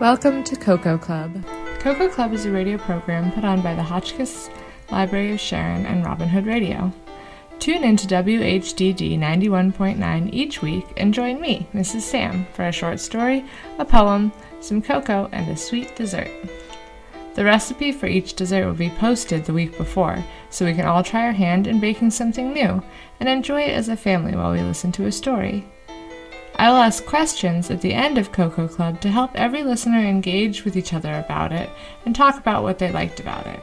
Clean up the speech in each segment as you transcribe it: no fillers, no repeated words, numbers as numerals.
Welcome to Cocoa Club. Cocoa Club is a radio program put on by the Hotchkiss Library of Sharon and Robin Hood Radio. Tune in to WHDD 91.9 each week and join me, Mrs. Sam, for a short story, a poem, some cocoa, and a sweet dessert. The recipe for each dessert will be posted the week before, so we can all try our hand in baking something new and enjoy it as a family while we listen to a story. I will ask questions at the end of Cocoa Club to help every listener engage with each other about it and talk about what they liked about it.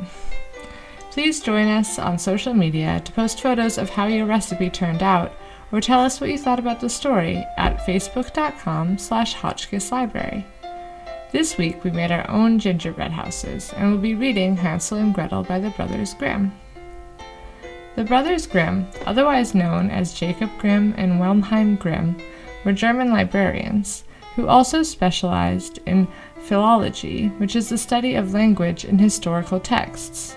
Please join us on social media to post photos of how your recipe turned out or tell us what you thought about the story at facebook.com/HotchkissLibrary. This week we made our own gingerbread houses and will be reading Hansel and Gretel by the Brothers Grimm. The Brothers Grimm, otherwise known as Jacob Grimm and Wilhelm Grimm, were German librarians who also specialized in philology, which is the study of language and historical texts.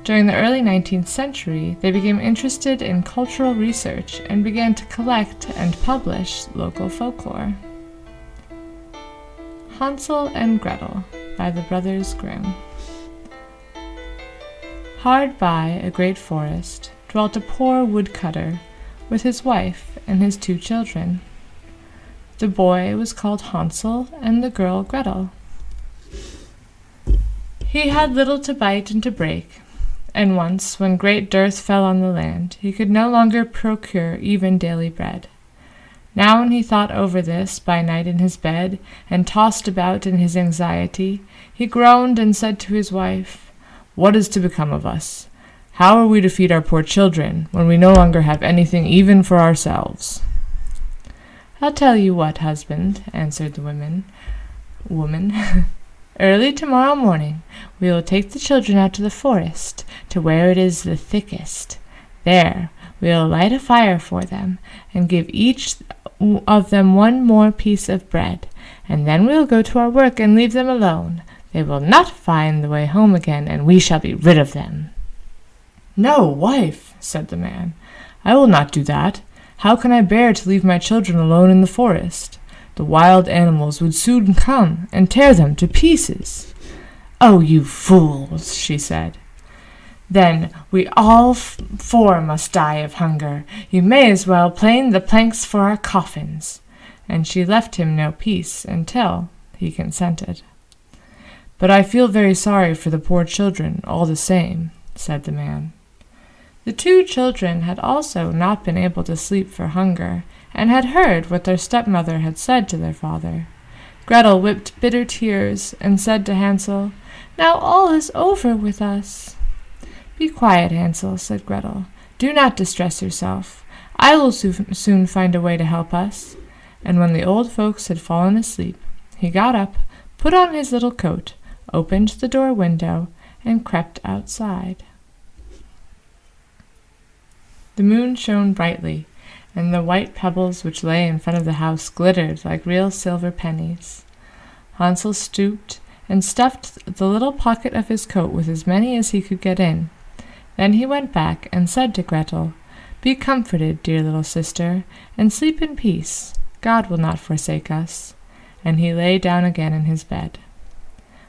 During the early 19th century, they became interested in cultural research and began to collect and publish local folklore. Hansel and Gretel by the Brothers Grimm. Hard by a great forest dwelt a poor woodcutter with his wife and his 2 children. The boy was called Hansel and the girl Gretel. He had little to bite and to break, and once, when great dearth fell on the land, he could no longer procure even daily bread. Now when he thought over this by night in his bed, and tossed about in his anxiety, he groaned and said to his wife, "What is to become of us? How are we to feed our poor children, when we no longer have anything even for ourselves?" "I'll tell you what, husband," answered the woman. "Early tomorrow morning we will take the children out to the forest, to where it is the thickest. There we will light a fire for them, and give each of them one more piece of bread, and then we will go to our work and leave them alone. They will not find the way home again, and we shall be rid of them." "No, wife," said the man, "I will not do that. How can I bear to leave my children alone in the forest? The wild animals would soon come and tear them to pieces." "Oh, you fools," she said. "Then we all 4 must die of hunger. You may as well plane the planks for our coffins." And she left him no peace until he consented. "But I feel very sorry for the poor children, all the same," said the man. The 2 children had also not been able to sleep for hunger, and had heard what their stepmother had said to their father. Gretel wept bitter tears, and said to Hansel, "Now all is over with us." "Be quiet, Hansel," said Gretel. "Do not distress yourself. I will soon find a way to help us." And when the old folks had fallen asleep, he got up, put on his little coat, opened the door window, and crept outside. The moon shone brightly, and the white pebbles which lay in front of the house glittered like real silver pennies. Hansel stooped and stuffed the little pocket of his coat with as many as he could get in. Then he went back and said to Gretel, "Be comforted, dear little sister, and sleep in peace. God will not forsake us." And he lay down again in his bed.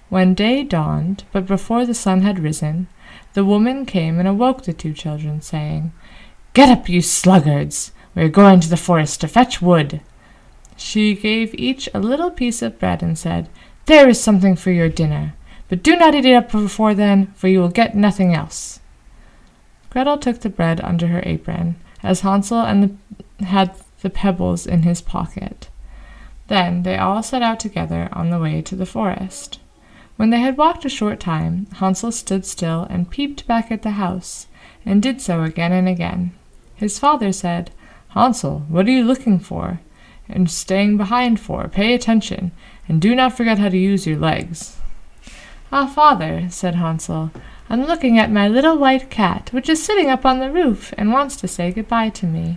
When day dawned, but before the sun had risen, the woman came and awoke the 2 children, saying, "Get up, you sluggards! We are going to the forest to fetch wood." She gave each a little piece of bread and said, "There is something for your dinner, but do not eat it up before then, for you will get nothing else." Gretel took the bread under her apron, as Hansel had the pebbles in his pocket. Then they all set out together on the way to the forest. When they had walked a short time, Hansel stood still and peeped back at the house, and did so again and again. His father said, "Hansel, what are you looking for and staying behind for? Pay attention, and do not forget how to use your legs." "Ah, father," said Hansel, "I'm looking at my little white cat, which is sitting up on the roof and wants to say good-bye to me."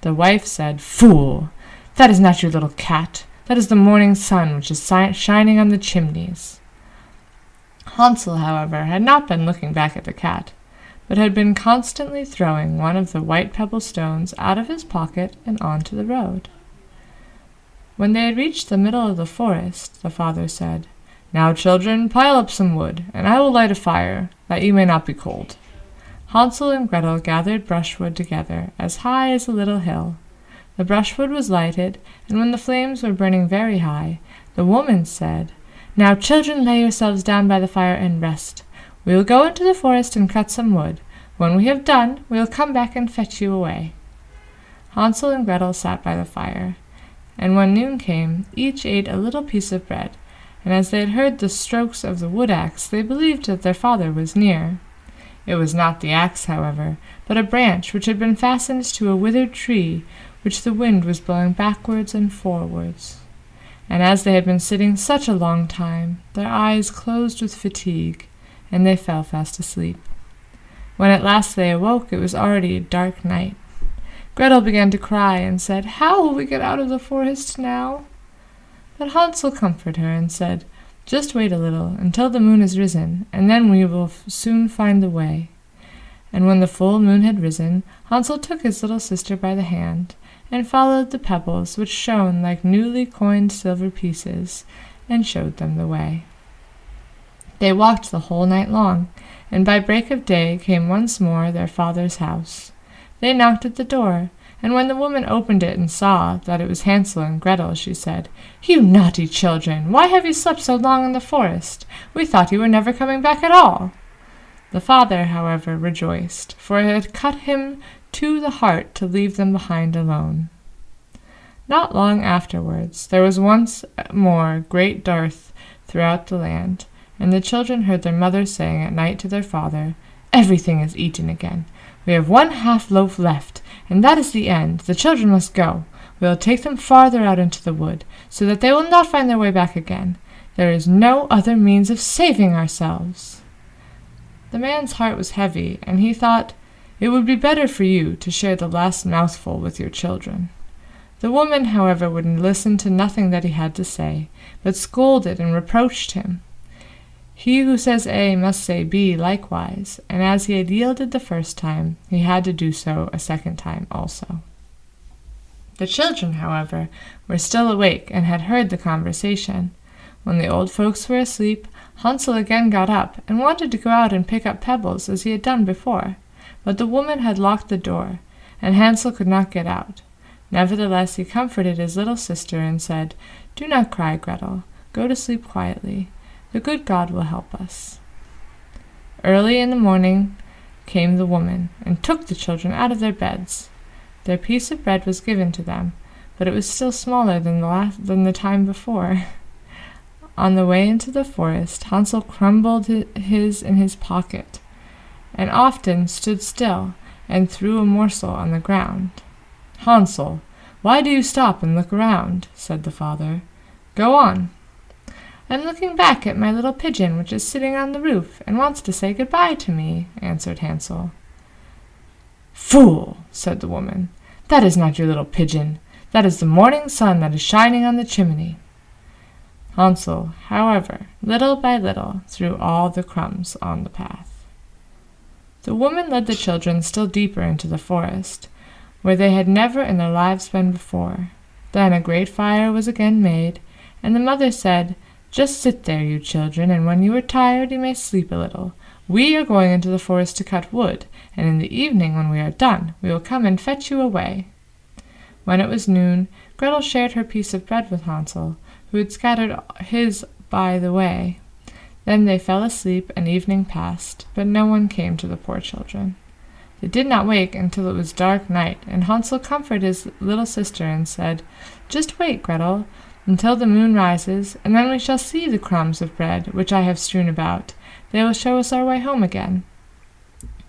The wife said, "Fool! That is not your little cat. That is the morning sun which is shining on the chimneys." Hansel, however, had not been looking back at the cat, but had been constantly throwing one of the white pebble stones out of his pocket and onto the road. When they had reached the middle of the forest, the father said, "Now, children, pile up some wood, and I will light a fire, that you may not be cold." Hansel and Gretel gathered brushwood together as high as a little hill. The brushwood was lighted, and when the flames were burning very high, the woman said, "Now, children, lay yourselves down by the fire and rest. We will go into the forest and cut some wood. When we have done, we will come back and fetch you away." Hansel and Gretel sat by the fire, and when noon came, each ate a little piece of bread, and as they had heard the strokes of the wood-axe, they believed that their father was near. It was not the axe, however, but a branch which had been fastened to a withered tree, which the wind was blowing backwards and forwards. And as they had been sitting such a long time, their eyes closed with fatigue, and they fell fast asleep. When at last they awoke, it was already a dark night. Gretel began to cry and said, "How will we get out of the forest now?" But Hansel comforted her and said, "Just wait a little until the moon is risen, and then we will soon find the way." And when the full moon had risen, Hansel took his little sister by the hand, and followed the pebbles which shone like newly coined silver pieces, and showed them the way. They walked the whole night long, and by break of day came once more their father's house. They knocked at the door, and when the woman opened it and saw that it was Hansel and Gretel, she said, "You naughty children, why have you slept so long in the forest? We thought you were never coming back at all." The father, however, rejoiced, for it had cut him to the heart to leave them behind alone. Not long afterwards, there was once more great dearth throughout the land, and the children heard their mother saying at night to their father, "Everything is eaten again. We have 1/2 loaf left, and that is the end. The children must go. We will take them farther out into the wood, so that they will not find their way back again. There is no other means of saving ourselves." The man's heart was heavy, and he thought, "It would be better for you to share the last mouthful with your children." The woman, however, would listen to nothing that he had to say, but scolded and reproached him. He who says A must say B likewise, and as he had yielded the first time, he had to do so a second time also. The children, however, were still awake and had heard the conversation. When the old folks were asleep, Hansel again got up and wanted to go out and pick up pebbles as he had done before, but the woman had locked the door, and Hansel could not get out. Nevertheless, he comforted his little sister and said, "Do not cry, Gretel. Go to sleep quietly. The good God will help us." Early in the morning came the woman, and took the children out of their beds. Their piece of bread was given to them, but it was still smaller than the time before. On the way into the forest, Hansel crumbled his in his pocket, and often stood still and threw a morsel on the ground. "Hansel, why do you stop and look around?" said the father. "Go on." "I'm looking back at my little pigeon which is sitting on the roof and wants to say good-bye to me," answered Hansel. "Fool!" said the woman. "That is not your little pigeon. That is the morning sun that is shining on the chimney." Hansel, however, little by little, threw all the crumbs on the path. The woman led the children still deeper into the forest, where they had never in their lives been before. Then a great fire was again made, and the mother said, "Just sit there, you children, and when you are tired you may sleep a little. We are going into the forest to cut wood, and in the evening, when we are done, we will come and fetch you away." When it was noon, Gretel shared her piece of bread with Hansel, who had scattered his by the way. Then they fell asleep, and evening passed, but no one came to the poor children. They did not wake until it was dark night, and Hansel comforted his little sister and said, "Just wait, Gretel, until the moon rises, and then we shall see the crumbs of bread which I have strewn about. They will show us our way home again."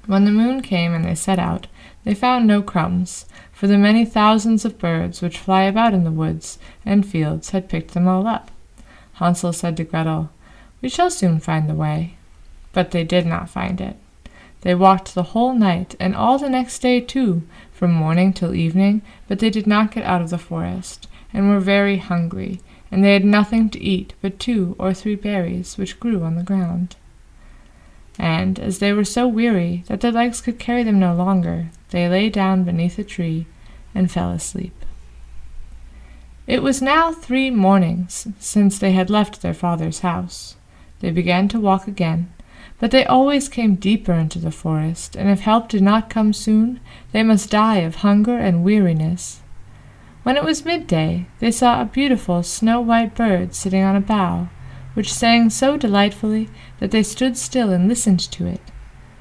When the moon came and they set out, they found no crumbs, for the many thousands of birds which fly about in the woods and fields had picked them all up. Hansel said to Gretel, "We shall soon find the way." But they did not find it. They walked the whole night, and all the next day too, from morning till evening, but they did not get out of the forest, and were very hungry, and they had nothing to eat but 2 or 3 berries which grew on the ground. And as they were so weary that their legs could carry them no longer, they lay down beneath a tree and fell asleep. It was now 3 mornings since they had left their father's house. They began to walk again, but they always came deeper into the forest, and if help did not come soon, they must die of hunger and weariness. When it was midday, they saw a beautiful snow-white bird sitting on a bough, which sang so delightfully that they stood still and listened to it.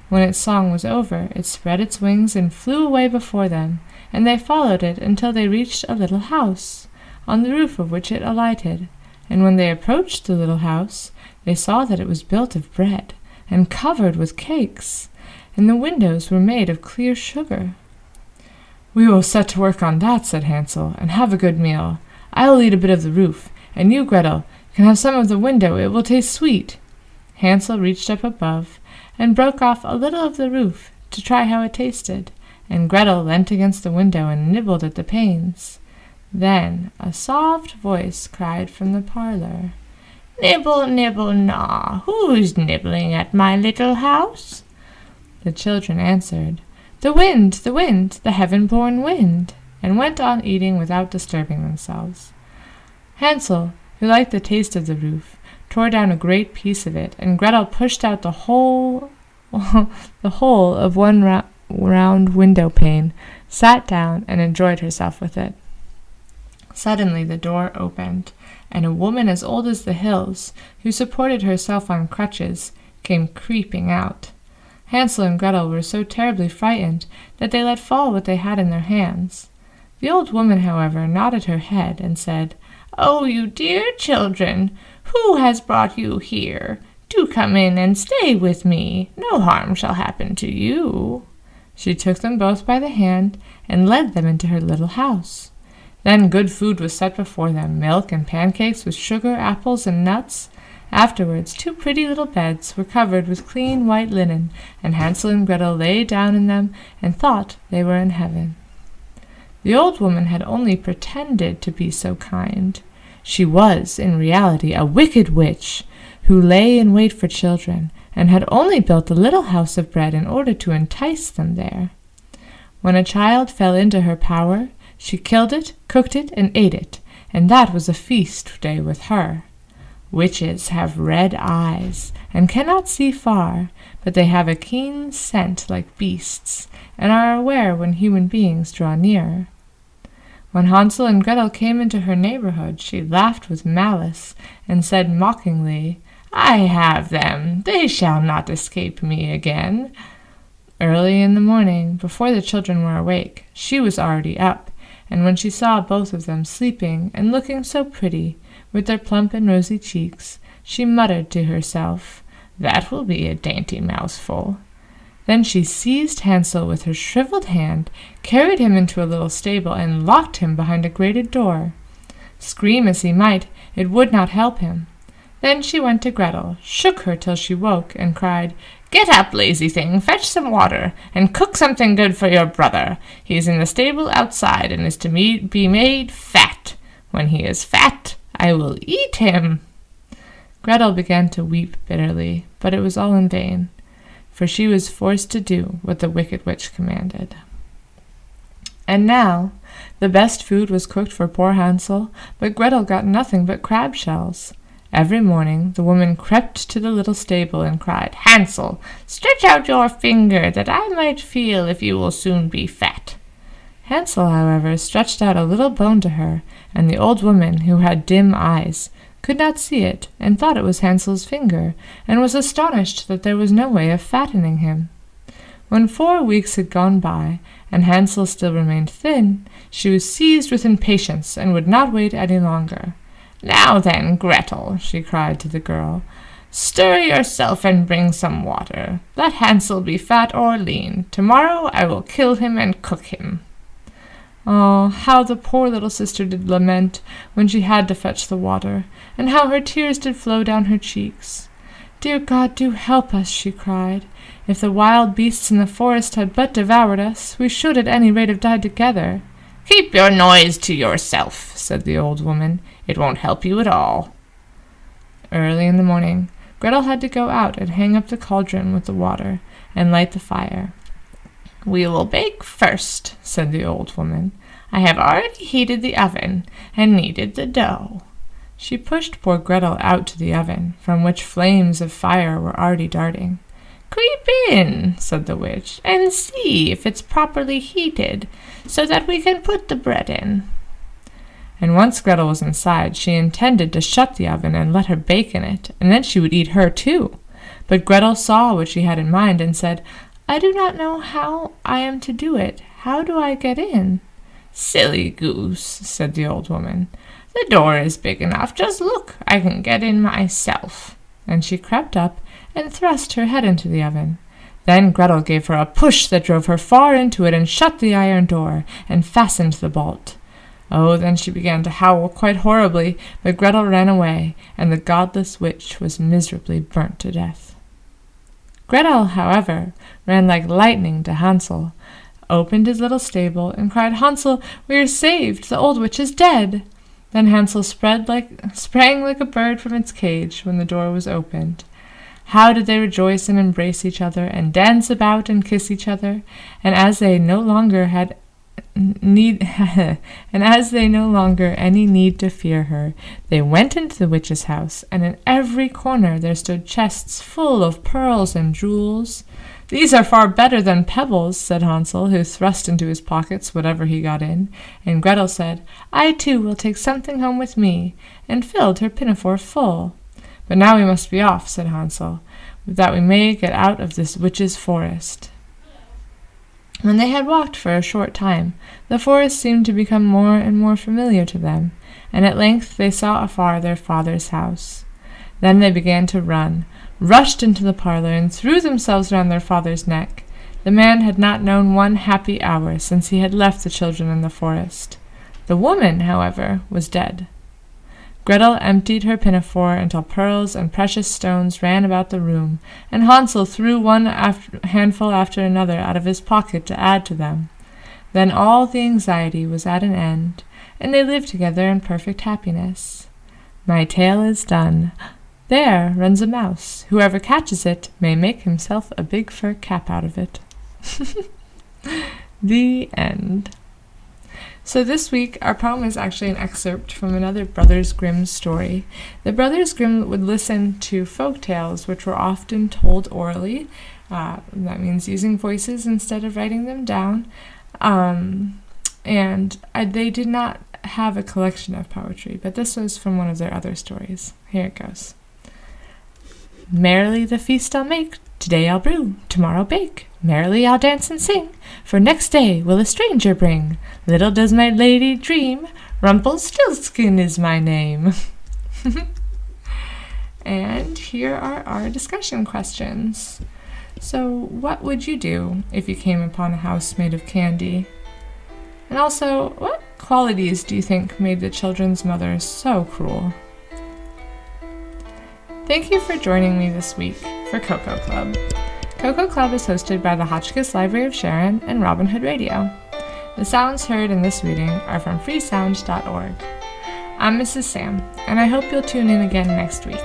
When its song was over, it spread its wings and flew away before them, and they followed it until they reached a little house, on the roof of which it alighted. And when they approached the little house, they saw that it was built of bread, and covered with cakes, and the windows were made of clear sugar. "We will set to work on that," said Hansel, "and have a good meal. I will eat a bit of the roof, and you, Gretel, can have some of the window. It will taste sweet." Hansel reached up above, and broke off a little of the roof to try how it tasted, and Gretel leant against the window and nibbled at the panes. Then a soft voice cried from the parlor, "Nibble, nibble, gnaw, who's nibbling at my little house?" The children answered, the wind, the heaven-born wind," and went on eating without disturbing themselves. Hansel, who liked the taste of the roof, tore down a great piece of it, and Gretel pushed out the whole of one round window pane, sat down, and enjoyed herself with it. Suddenly the door opened, and a woman as old as the hills, who supported herself on crutches, came creeping out. Hansel and Gretel were so terribly frightened that they let fall what they had in their hands. The old woman, however, nodded her head and said, "Oh, you dear children, who has brought you here? Do come in and stay with me. No harm shall happen to you." She took them both by the hand and led them into her little house. Then good food was set before them, milk and pancakes with sugar, apples, and nuts. Afterwards 2 pretty little beds were covered with clean white linen, and Hansel and Gretel lay down in them and thought they were in heaven. The old woman had only pretended to be so kind. She was, in reality, a wicked witch, who lay in wait for children, and had only built a little house of bread in order to entice them there. When a child fell into her power, she killed it, cooked it, and ate it, and that was a feast day with her. Witches have red eyes, and cannot see far, but they have a keen scent like beasts, and are aware when human beings draw near. When Hansel and Gretel came into her neighborhood, she laughed with malice, and said mockingly, "I have them. They shall not escape me again." Early in the morning, before the children were awake, she was already up, and when she saw both of them sleeping and looking so pretty, with their plump and rosy cheeks, she muttered to herself, "That will be a dainty mouthful." Then she seized Hansel with her shriveled hand, carried him into a little stable, and locked him behind a grated door. Scream as he might, it would not help him. Then she went to Gretel, shook her till she woke, and cried, "Get up, lazy thing, fetch some water, and cook something good for your brother. He is in the stable outside, and is to be made fat. When he is fat, I will eat him." Gretel began to weep bitterly, but it was all in vain, for she was forced to do what the wicked witch commanded. And now the best food was cooked for poor Hansel, but Gretel got nothing but crab shells. Every morning the woman crept to the little stable and cried, "Hansel, stretch out your finger, that I might feel if you will soon be fat." Hansel, however, stretched out a little bone to her, and the old woman, who had dim eyes, could not see it, and thought it was Hansel's finger, and was astonished that there was no way of fattening him. When 4 weeks had gone by, and Hansel still remained thin, she was seized with impatience, and would not wait any longer. "Now then, Gretel," she cried to the girl, "stir yourself and bring some water. Let Hansel be fat or lean. Tomorrow I will kill him and cook him." Oh, how the poor little sister did lament when she had to fetch the water, and how her tears did flow down her cheeks. "Dear God, do help us," she cried. "If the wild beasts in the forest had but devoured us, we should at any rate have died together." "Keep your noise to yourself," said the old woman. "It won't help you at all." Early in the morning, Gretel had to go out and hang up the cauldron with the water, and light the fire. "We will bake first," said the old woman. I have already heated the oven and kneaded the dough." She pushed poor Gretel out to the oven, from which flames of fire were already darting. "Creep in," said the witch, "and see if it's properly heated, so that we can put the bread in." And once Gretel was inside, she intended to shut the oven and let her bake in it, and then she would eat her too. But Gretel saw what she had in mind and said, "I do not know how I am to do it. How do I get in?" "Silly goose," said the old woman. "The door is big enough. Just look, I can get in myself." And she crept up and thrust her head into the oven. Then Gretel gave her a push that drove her far into it and shut the iron door and fastened the bolt. Oh, then she began to howl quite horribly, but Gretel ran away, and the godless witch was miserably burnt to death. Gretel, however, ran like lightning to Hansel, opened his little stable, and cried, "Hansel, we are saved! The old witch is dead!" Then Hansel sprang like a bird from its cage when the door was opened. How did they rejoice and embrace each other, and dance about and kiss each other, and as they no longer any need to fear her, they went into the witch's house, and in every corner there stood chests full of pearls and jewels. "These are far better than pebbles," said Hansel, who thrust into his pockets whatever he got in, and Gretel said, "I too will take something home with me," and filled her pinafore full. "But now we must be off," said Hansel, "that we may get out of this witch's forest." When they had walked for a short time, the forest seemed to become more and more familiar to them, and at length they saw afar their father's house. Then they began to run, rushed into the parlor, and threw themselves round their father's neck. The man had not known one happy hour since he had left the children in the forest. The woman, however, was dead. Gretel emptied her pinafore until pearls and precious stones ran about the room, and Hansel threw one handful after another out of his pocket to add to them. Then all the anxiety was at an end, and they lived together in perfect happiness. My tale is done. There runs a mouse. Whoever catches it may make himself a big fur cap out of it. The end. So this week, our poem is actually an excerpt from another Brothers Grimm story. The Brothers Grimm would listen to folk tales, which were often told orally. That means using voices instead of writing them down. They did not have a collection of poetry, but this was from one of their other stories. Here it goes. Merrily the feast I'll make, today I'll brew, tomorrow bake. Merrily I'll dance and sing, for next day will a stranger bring. Little does my lady dream, Rumpelstiltskin is my name. And here are our discussion questions. So, what would you do if you came upon a house made of candy? And also, what qualities do you think made the children's mother so cruel? Thank you for joining me this week for Cocoa Club. Cocoa Club is hosted by the Hotchkiss Library of Sharon and Robin Hood Radio. The sounds heard in this reading are from freesound.org. I'm Mrs. Sam, and I hope you'll tune in again next week.